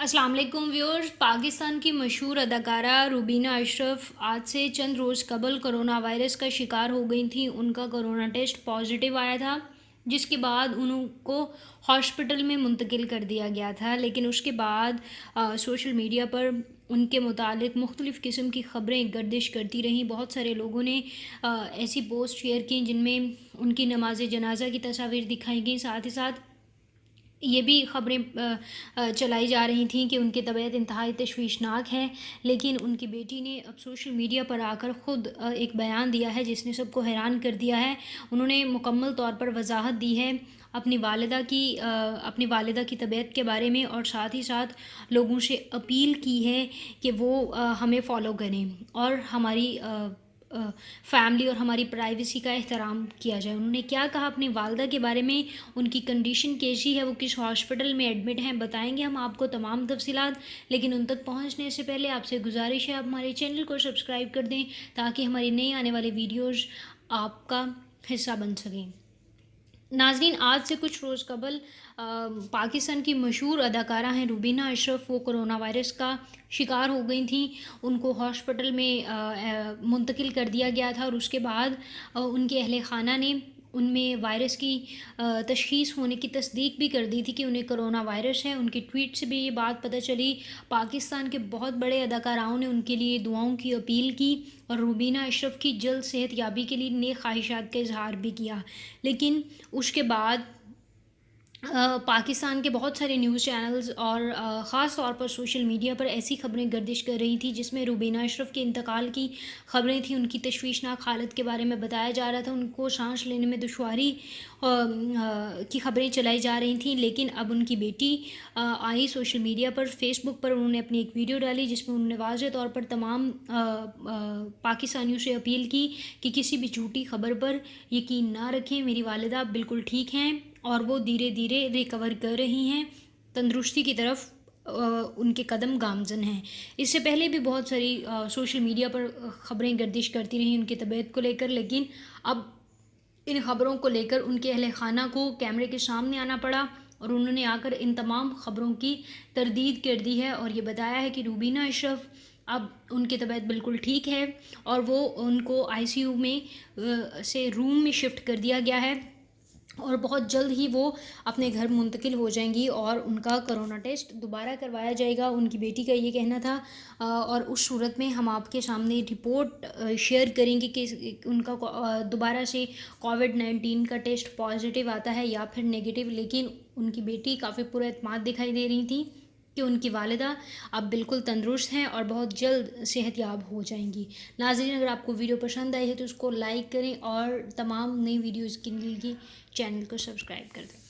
अस्सलाम वालेकुम व्यूअर्स। पाकिस्तान की मशहूर अदाकारा रुबीना अशरफ आज से चंद रोज़ कबल कोरोना वायरस का शिकार हो गई थी। उनका कोरोना टेस्ट पॉजिटिव आया था, जिसके बाद उनको हॉस्पिटल में मुंतकिल कर दिया गया था। लेकिन उसके बाद सोशल मीडिया पर उनके मुतालिक मुख्तलिफ़ किस्म की ख़बरें गर्दिश करती रहीं। बहुत सारे लोगों ने ऐसी पोस्ट शेयर की जिनमें उनकी नमाज जनाजा की तस्वीर दिखाई गई। साथ ही साथ ये भी ख़बरें चलाई जा रही थीं कि उनकी तबीयत इंतहाई तशवीशनाक है। लेकिन उनकी बेटी ने अब सोशल मीडिया पर आकर ख़ुद एक बयान दिया है जिसने सबको हैरान कर दिया है। उन्होंने मुकम्मल तौर पर वजाहत दी है अपनी वालिदा की तबीयत के बारे में, और साथ ही साथ लोगों से अपील की है कि वो हमें फ़ॉलो करें और हमारी फैमिली और हमारी प्राइवेसी का एहतराम किया जाए। उन्होंने क्या कहा अपनी वालदा के बारे में, उनकी कंडीशन कैसी है, वो किस हॉस्पिटल में एडमिट हैं, बताएंगे हम आपको तमाम तफसीलात। लेकिन उन तक पहुंचने से पहले आपसे गुजारिश है आप हमारे चैनल को सब्सक्राइब कर दें ताकि हमारी नई आने वाली वीडियोज़ आपका हिस्सा बन सकें। नाज़रीन, आज से कुछ रोज़ कबल पाकिस्तान की मशहूर अदाकारा हैं रुबीना अशरफ, वो कोरोना वायरस का शिकार हो गई थी। उनको हॉस्पिटल में मुंतकिल कर दिया गया था और उसके बाद उनके अहले ख़ाना ने उनमें वायरस की तशख़ीस होने की तस्दीक भी कर दी थी कि उन्हें कोरोना वायरस है। उनकी ट्वीट से भी ये बात पता चली। पाकिस्तान के बहुत बड़े अदाकाराओं ने उनके लिए दुआओं की अपील की और रुबीना अशरफ की जल्द सेहत याबी के लिए नेक ख्वाहिशात का इजहार भी किया। लेकिन उसके बाद पाकिस्तान के बहुत सारे न्यूज़ चैनल्स और ख़ास तौर पर सोशल मीडिया पर ऐसी ख़बरें गर्दिश कर रही थी जिसमें रुबीना अशरफ के इंतकाल की ख़बरें थी। उनकी तशवीशनाक हालत के बारे में बताया जा रहा था, उनको सांस लेने में दुश्वारी की ख़बरें चलाई जा रही थी। लेकिन अब उनकी बेटी आई सोशल मीडिया पर, फेसबुक पर उन्होंने अपनी एक वीडियो डाली जिसमें उन्होंने वाज़ेह तौर पर तमाम पाकिस्तानियों से अपील की कि किसी भी झूठी ख़बर पर यकीन ना रखें। मेरी वालिदा बिल्कुल ठीक हैं और वो धीरे धीरे रिकवर कर रही हैं, तंदुरुस्ती की तरफ उनके कदम गामज़न हैं। इससे पहले भी बहुत सारी सोशल मीडिया पर ख़बरें गर्दिश करती रहीं उनकी तबीयत को लेकर, लेकिन अब इन ख़बरों को लेकर उनके अहले ख़ाना को कैमरे के सामने आना पड़ा और उन्होंने आकर इन तमाम ख़बरों की तरदीद कर दी है और ये बताया है कि रुबीना अशरफ अब उनकी तबीयत बिल्कुल ठीक है और वो उनको आईसीयू में से रूम में शिफ्ट कर दिया गया है और बहुत जल्द ही वो अपने घर मुंतकिल हो जाएंगी और उनका कोरोना टेस्ट दोबारा करवाया जाएगा, उनकी बेटी का ये कहना था। और उस सूरत में हम आपके सामने रिपोर्ट शेयर करेंगे कि उनका दोबारा से कोविड-19 का टेस्ट पॉजिटिव आता है या फिर नेगेटिव। लेकिन उनकी बेटी काफ़ी पुरएतमाद दिखाई दे रही थी कि उनकी वालिदा अब बिल्कुल तंदुरुस्त हैं और बहुत जल्द सेहतयाब हो जाएंगी। नाज़रीन, अगर आपको वीडियो पसंद आई है तो उसको लाइक करें और तमाम नई वीडियोज़ के लिए चैनल को सब्सक्राइब कर दें।